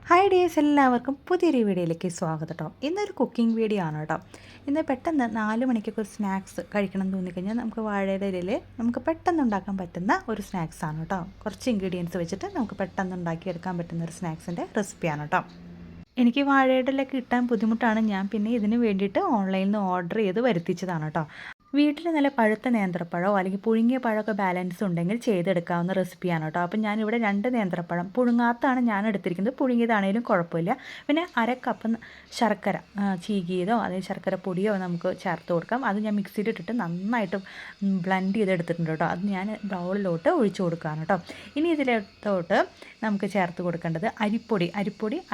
Hi dears, എല്ലാവർക്കും പുതിയൊരു വീഡിയോയിലേക്ക് സ്വാഗതം കേട്ടോ. ഇന്നൊരു കുക്കിംഗ് വീഡിയോ ആണ് കേട്ടോ. ഇന്ന് പെട്ടെന്ന് 4 മണിക്കൊക്കെ ഒരു സ്നാക്സ് കഴിക്കണം എന്ന് തോന്നിക്കഴിഞ്ഞാൽ നമുക്ക് വാഴയുടെ ഇലയിൽ നമുക്ക് പെട്ടെന്ന് ഉണ്ടാക്കാൻ പറ്റുന്ന ഒരു സ്നാക്സാണ് കേട്ടോ. കുറച്ച് ഇൻഗ്രീഡിയൻസ് വെച്ചിട്ട് നമുക്ക് പെട്ടെന്ന് ഉണ്ടാക്കിയെടുക്കാൻ പറ്റുന്ന ഒരു സ്നാക്സിൻ്റെ റെസിപ്പിയാണ് കേട്ടോ. എനിക്ക് വാഴയുടെ ഇല കിട്ടാൻ ബുദ്ധിമുട്ടാണ്. ഞാൻ പിന്നെ ഇതിന് വേണ്ടിയിട്ട് ഓൺലൈനിൽ നിന്ന് ഓർഡർ ചെയ്ത് വരുത്തിച്ചതാണ് കേട്ടോ. വീട്ടിൽ നല്ല പഴുത്ത നേന്ത്രപ്പഴമോ അല്ലെങ്കിൽ പുഴുങ്ങിയ പഴമൊക്കെ ബാലൻസ് ഉണ്ടെങ്കിൽ ചെയ്തെടുക്കാവുന്ന റെസിപ്പിയാണ് കേട്ടോ. അപ്പം ഞാനിവിടെ 2 നേന്ത്രപ്പഴം പുഴുങ്ങാത്താണ് ഞാൻ എടുത്തിരിക്കുന്നത്. പുഴുങ്ങിയതാണേലും കുഴപ്പമില്ല. പിന്നെ അര കപ്പ് ശർക്കര ചീകിയതോ അല്ലെങ്കിൽ ശർക്കര പൊടിയോ നമുക്ക് ചേർത്ത് കൊടുക്കാം. അത് ഞാൻ മിക്സിയിലിട്ടിട്ട് നന്നായിട്ട് ബ്ലെൻഡ് ചെയ്തെടുത്തിട്ടുണ്ട് കേട്ടോ. അത് ഞാൻ ബൗളിലോട്ട് ഒഴിച്ചു കൊടുക്കുകയാണ് കേട്ടോ. ഇനി ഇതിലോട്ട് നമുക്ക് ചേർത്ത് കൊടുക്കേണ്ടത് അരിപ്പൊടി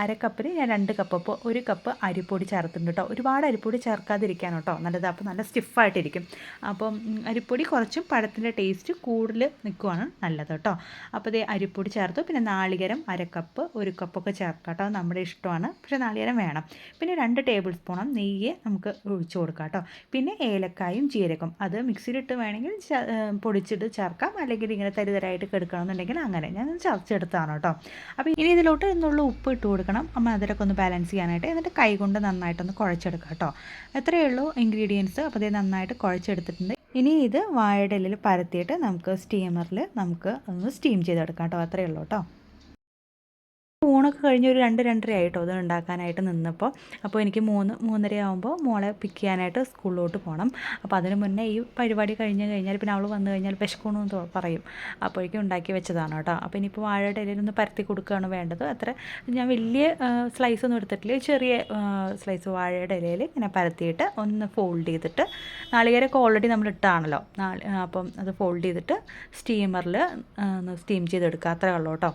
അര കപ്പിന് ഞാൻ 2 കപ്പ്, അപ്പോൾ 1 കപ്പ് അരിപ്പൊടി ചേർത്തിട്ടുണ്ട് കേട്ടോ. ഒരുപാട് അരിപ്പൊടി ചേർക്കാതിരിക്കാൻ കേട്ടോ നല്ലത്. അപ്പോൾ നല്ല സ്റ്റിഫായിട്ടിരിക്കും. അപ്പം അരിപ്പൊടി കുറച്ചും പഴത്തിൻ്റെ ടേസ്റ്റ് കൂടുതൽ നിൽക്കുവാണ് നല്ലത് കേട്ടോ. അപ്പോൾ ഇതേ അരിപ്പൊടി ചേർത്തു. പിന്നെ നാളികേരം അര കപ്പ് 1 കപ്പൊക്കെ ചേർക്കാം കേട്ടോ. നമ്മുടെ ഇഷ്ടമാണ്, പക്ഷേ നാളികേരം വേണം. പിന്നെ 2 ടേബിൾ സ്പൂണും നെയ്യ് നമുക്ക് ഒഴിച്ചു കൊടുക്കാം കേട്ടോ. പിന്നെ ഏലക്കായും ജീരകം അത് മിക്സിയിലിട്ട് വേണമെങ്കിൽ പൊടിച്ചിട്ട് ചേർക്കാം, അല്ലെങ്കിൽ ഇങ്ങനെ തരിതരായിട്ട് കെടുക്കണമെന്നുണ്ടെങ്കിൽ അങ്ങനെ ഞാൻ ചതച്ചെടുത്താണ് കേട്ടോ. അപ്പോൾ ഇനി ഇതിലോട്ട് എന്നുള്ള ഉപ്പ് ഇട്ട് കൊടുക്കണം. അതിലൊക്കെ ഒന്ന് ബാലൻസ് ചെയ്യാനായിട്ട്. എന്നിട്ട് കൈ കൊണ്ട് നന്നായിട്ടൊന്ന് കുഴച്ചെടുക്കാം കേട്ടോ. എത്രയേ ഉള്ളൂ ഇൻഗ്രീഡിയൻസ്. അപ്പോൾ ഇത് നന്നായിട്ട് കുഴച്ചെടുത്തിട്ടുണ്ട്. ഇനി ഇത് വാഴയുടെ ഇലയിൽ പരത്തിയിട്ട് നമുക്ക് സ്റ്റീമറിൽ നമുക്ക് ഒന്ന് സ്റ്റീം ചെയ്തെടുക്കാം കേട്ടോ. അത്രയേ ഉള്ളൂ കേട്ടോ. ഊണൊക്കെ കഴിഞ്ഞ് ഒരു 2-2:30 ആയിട്ടോ ഇത് ഉണ്ടാക്കാനായിട്ട് നിന്നപ്പോൾ. അപ്പോൾ എനിക്ക് 3-3:30 ആകുമ്പോൾ മോളെ പിക്ക് ചെയ്യാനായിട്ട് സ്കൂളിലോട്ട് പോകണം. അപ്പോൾ അതിന് മുന്നേ ഈ പരിപാടി കഴിഞ്ഞ് കഴിഞ്ഞാൽ പിന്നെ അവൾ വന്നു കഴിഞ്ഞാൽ വിശക്കണമെന്ന് പറയും. അപ്പോഴേക്കും ഉണ്ടാക്കി വെച്ചതാണ് കേട്ടോ. അപ്പോൾ ഇനിയിപ്പോൾ വാഴയുടെ ഇലയിലൊന്ന് പരത്തി കൊടുക്കുകയാണ് വേണ്ടത്. അത്ര ഞാൻ വലിയ സ്ലൈസ് ഒന്നും എടുത്തിട്ടില്ല. ചെറിയ സ്ലൈസ് വാഴയുടെ ഇലയിൽ ഇങ്ങനെ പരത്തിയിട്ട് ഒന്ന് ഫോൾഡ് ചെയ്തിട്ട്, നാളികേരമൊക്കെ ഓൾറെഡി നമ്മൾ ഇട്ടാണല്ലോ, അപ്പം അത് ഫോൾഡ് ചെയ്തിട്ട് സ്റ്റീമറിൽ ഒന്ന് സ്റ്റീം ചെയ്തെടുക്കുക. അത്രേ ഉള്ളൂ കേട്ടോ.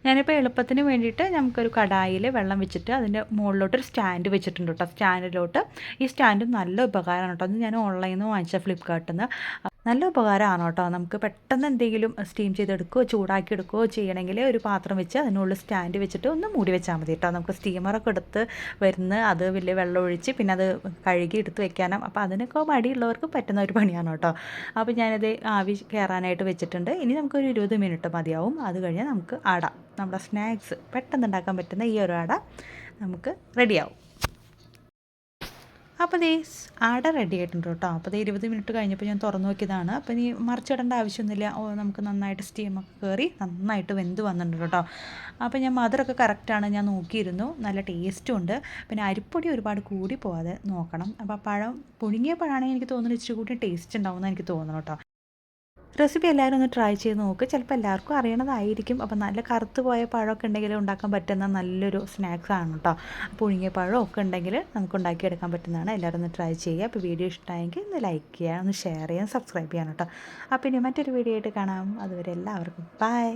ഞാനിപ്പോൾ എളുപ്പത്തിന് വേണ്ടിയിട്ട് നമുക്കൊരു കടായിൽ വെള്ളം വെച്ചിട്ട് അതിൻ്റെ മുകളിലോട്ടൊരു സ്റ്റാൻഡ് വെച്ചിട്ടുണ്ട് കേട്ടോ. സ്റ്റാൻഡിലോട്ട് ഈ സ്റ്റാൻഡ് നല്ല ഉപകാരമാണ് കേട്ടോ. അത് ഞാൻ ഓൺലൈനിൽ നിന്ന് വാങ്ങിച്ച ഫ്ലിപ്കാർട്ടിൽ നിന്ന്. നല്ല ഉപകാരമാണ് കേട്ടോ. നമുക്ക് പെട്ടെന്ന് എന്തെങ്കിലും സ്റ്റീം ചെയ്തെടുക്കുകയോ ചൂടാക്കി എടുക്കുകയോ ചെയ്യണമെങ്കിൽ ഒരു പാത്രം വെച്ച് അതിനുള്ളിൽ സ്റ്റാൻഡ് വെച്ചിട്ട് ഒന്ന് മൂടി വെച്ചാൽ മതി കേട്ടോ. നമുക്ക് സ്റ്റീമറൊക്കെ എടുത്ത് വരുന്ന അത് വലിയ വെള്ളം ഒഴിച്ച് പിന്നെ അത് കഴുകി എടുത്ത് വെക്കാനും, അപ്പോൾ അതിനൊക്കെ മടിയുള്ളവർക്ക് പറ്റുന്ന ഒരു പണിയാണ് കേട്ടോ. അപ്പോൾ ഞാനത് ആവി കയറാനായിട്ട് വെച്ചിട്ടുണ്ട്. ഇനി നമുക്കൊരു 20 മിനിറ്റ് മതിയാവും. അത് കഴിഞ്ഞാൽ നമുക്ക് അട, നമ്മുടെ സ്നാക്സ് പെട്ടെന്ന് ഉണ്ടാക്കാൻ പറ്റുന്ന ഈ ഒരു അട നമുക്ക് റെഡിയാവും. അപ്പോൾ ദേ അട റെഡി ആയിട്ടുണ്ട് കേട്ടോ. അപ്പോൾ ദേ 20 മിനിറ്റ് കഴിഞ്ഞപ്പോൾ ഞാൻ തുറന്നു നോക്കിയതാണ്. അപ്പോൾ ഇനി മറിച്ചിടേണ്ട ആവശ്യമൊന്നുമില്ല. നമുക്ക് നന്നായിട്ട് സ്റ്റീമൊക്കെ കയറി നന്നായിട്ട് വെന്ത് വന്നിട്ടുണ്ട് കേട്ടോ. അപ്പോൾ ഞാൻ മധുരമൊക്കെ കറക്റ്റാണ് ഞാൻ നോക്കിയിരുന്നു. നല്ല ടേസ്റ്റും ഉണ്ട്. പിന്നെ അരിപ്പൊടി ഒരുപാട് കൂടി പോകാതെ നോക്കണം. അപ്പോൾ പഴം പുഴുങ്ങിയ പഴമാണെങ്കിൽ എനിക്ക് തോന്നുന്നു ഇച്ചിരി കൂടി ടേസ്റ്റ് ഉണ്ടാവുമെന്ന് എനിക്ക് തോന്നുന്നു കേട്ടോ. റെസിപ്പി എല്ലാവരും ഒന്ന് ട്രൈ ചെയ്ത് നോക്ക്. ചിലപ്പോൾ എല്ലാവർക്കും അറിയണതായിരിക്കും. അപ്പോൾ നല്ല കറുത്ത് പോയ പഴമൊക്കെ ഉണ്ടെങ്കിൽ ഉണ്ടാക്കാൻ പറ്റുന്ന നല്ലൊരു സ്നാക്സാണ് കേട്ടോ. പുഴുങ്ങിയ പഴമൊക്കെ ഉണ്ടെങ്കിൽ നമുക്ക് ഉണ്ടാക്കിയെടുക്കാൻ പറ്റുന്നതാണ്. എല്ലാവരും ഒന്ന് ട്രൈ ചെയ്യുക. അപ്പോൾ വീഡിയോ ഇഷ്ടമായെങ്കിൽ ഒന്ന് ലൈക്ക് ചെയ്യുക, ഒന്ന് ഷെയർ ചെയ്യാൻ, സബ്സ്ക്രൈബ് ചെയ്യാൻ കേട്ടോ. അപ്പോൾ ഇനി മറ്റൊരു വീഡിയോ ആയിട്ട് കാണാം. അതുവരെ എല്ലാവർക്കും ബൈ.